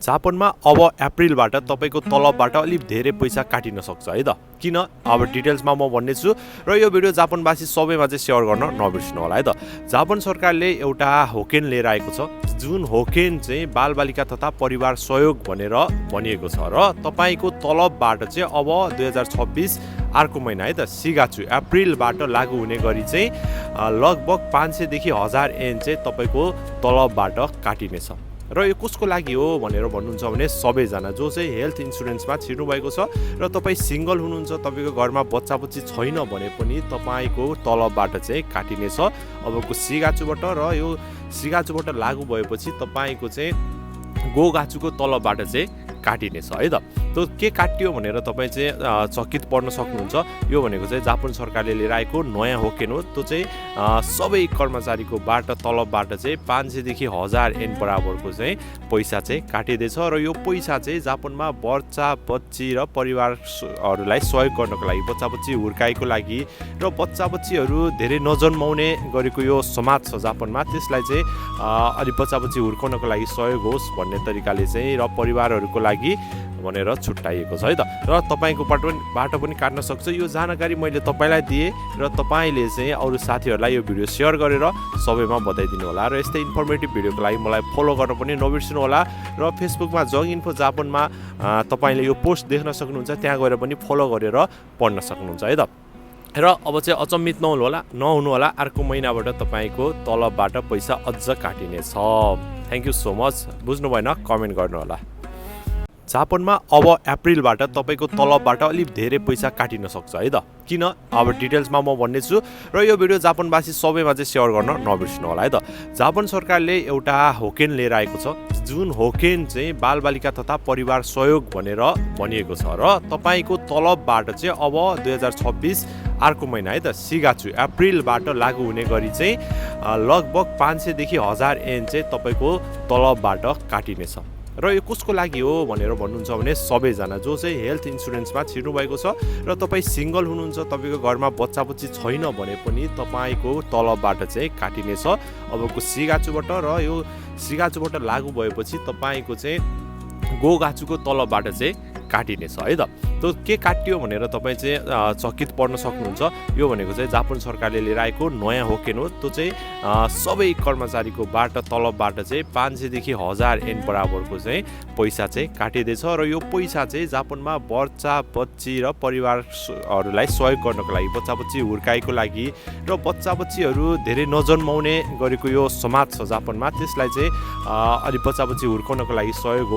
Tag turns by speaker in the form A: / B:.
A: जापानमा अब अप्रिलबाट तपाईँको तलबबाट अलिक धेरै पैसा काटिन सक्छ है त। किन अब डिटेल्समा म भन्नेछु र यो भिडियो जापानवासी सबैमा चाहिँ सेयर गर्न नबिर्सनु होला है त। जापान सरकारले एउटा होकेन लिएर आएको छ, जुन होकेन चाहिँ बालबालिका तथा परिवार सहयोग भनेर भनिएको छ र तपाईँको तलबबाट चाहिँ अब 2026 अर्को महिना है त सिगाचु अप्रिलबाट लागू हुने गरी चाहिँ लगभग 500 देखि 1000 एन चाहिँ तपाईँको तलबबाट काटिनेछ। र यो कसको लागि हो भनेर भन्नुहुन्छ भने सबैजना जो चाहिँ हेल्थ इन्सुरेन्समा छिर्नु भएको छ र तपाईँ सिङ्गल हुनुहुन्छ, तपाईँको घरमा बच्चा बच्ची छैन भने पनि तपाईँको तलबबाट चाहिँ काटिनेछ अबको सिगाचुबाट। र यो सिगाचुबाट लागू भएपछि तपाईँको चाहिँ गोगाचुको तलबबाट चाहिँ काटिनेछ है त। त्यो के काटियो भनेर तपाईँ चाहिँ चकित पर्न सक्नुहुन्छ। यो भनेको चाहिँ जापान सरकारले लिएर आएको नयाँ होकेन हो। त्यो चाहिँ सबै कर्मचारीको तलबबाट चाहिँ 500 देखि 1000 एन बराबरको चाहिँ पैसा चाहिँ काटिँदैछ र यो पैसा चाहिँ जापानमा बच्चा बच्ची र परिवारहरूलाई सहयोग गर्नको लागि, बच्चा बच्ची हुर्काएको लागि र बच्चा बच्चीहरू धेरै नजन्माउने गरेको यो समाज छ जापानमा, त्यसलाई चाहिँ अलि बच्चा बच्ची हुर्काउनको लागि सहयोग होस् भन्ने तरिकाले चाहिँ र परिवारहरूको लागि भनेर छुट्याइएको छ है त। र तपाईँको बाटो पनि काट्न सक्छ। यो जानकारी मैले तपाईँलाई दिएँ र तपाईँले चाहिँ अरू साथीहरूलाई यो भिडियो सेयर गरेर सबैमा बताइदिनु होला। र यस्तै इन्फर्मेटिभ भिडियोको लागि मलाई फलो गर्न पनि नबिर्सनु होला। र फेसबुकमा जङ इन्फो जापानमा तपाईँले यो पोस्ट देख्न सक्नुहुन्छ, त्यहाँ गएर पनि फलो गरेर पढ्न सक्नुहुन्छ है त। र अब चाहिँ अचम्मित नहुनु होला, अर्को महिनाबाट तपाईँको तलबबाट पैसा अझ काटिनेछ। Thank you so much. बुझ्नु भएन कमेन्ट गर्नु होला। जापानमा अब अप्रिलबाट तपाईँको तलबबाट अलिक धेरै पैसा काटिन सक्छ है त। किन अब डिटेल्समा म भन्नेछु र यो भिडियो जापानवासी सबैमा चाहिँ सेयर गर्न नबिर्सनु होला है त। जापान सरकारले एउटा होकेन लिएर आएको छ, जुन होकेन चाहिँ बालबालिका तथा परिवार सहयोग भनेर भनिएको छ र तपाईँको तलबबाट चाहिँ अब 2026 अर्को महिना है त सिगाचु अप्रिलबाट लागू हुने गरी चाहिँ लगभग 500 देखि 1000 एन चाहिँ तपाईँको तलबबाट काटिनेछ। र यो कसको लागि हो भनेर भन्नुहुन्छ भने सबैजना जो चाहिँ हेल्थ इन्सुरेन्समा छिर्नु भएको छ र तपाईँ सिङ्गल हुनुहुन्छ, तपाईँको घरमा बच्चा बच्ची छैन भने पनि तपाईँको तलबबाट चाहिँ काटिनेछ अबको सिगाचुबाट। र यो सिगाचुबाट लागू भएपछि तपाईँको चाहिँ गोगाचुको तलबबाट चाहिँ काटिनेछ है त। त्यो के काटियो भनेर तपाईँ चाहिँ चकित पर्न सक्नुहुन्छ। यो भनेको चाहिँ जापान सरकारले लिएर आएको नयाँ होकेन हो। त्यो चाहिँ सबै कर्मचारीको तलबबाट चाहिँ 500 देखि 1000 एन बराबरको चाहिँ पैसा चाहिँ काटिँदैछ र यो पैसा चाहिँ जापानमा बच्चा बच्ची र परिवारहरूलाई सहयोग गर्नको लागि, बच्चा बच्ची हुर्काएको लागि र बच्चा बच्चीहरू धेरै नजन्माउने गरेको यो समाज छ जापानमा, त्यसलाई चाहिँ अलि बच्चा बच्ची हुर्काउनको लागि सहयोग हो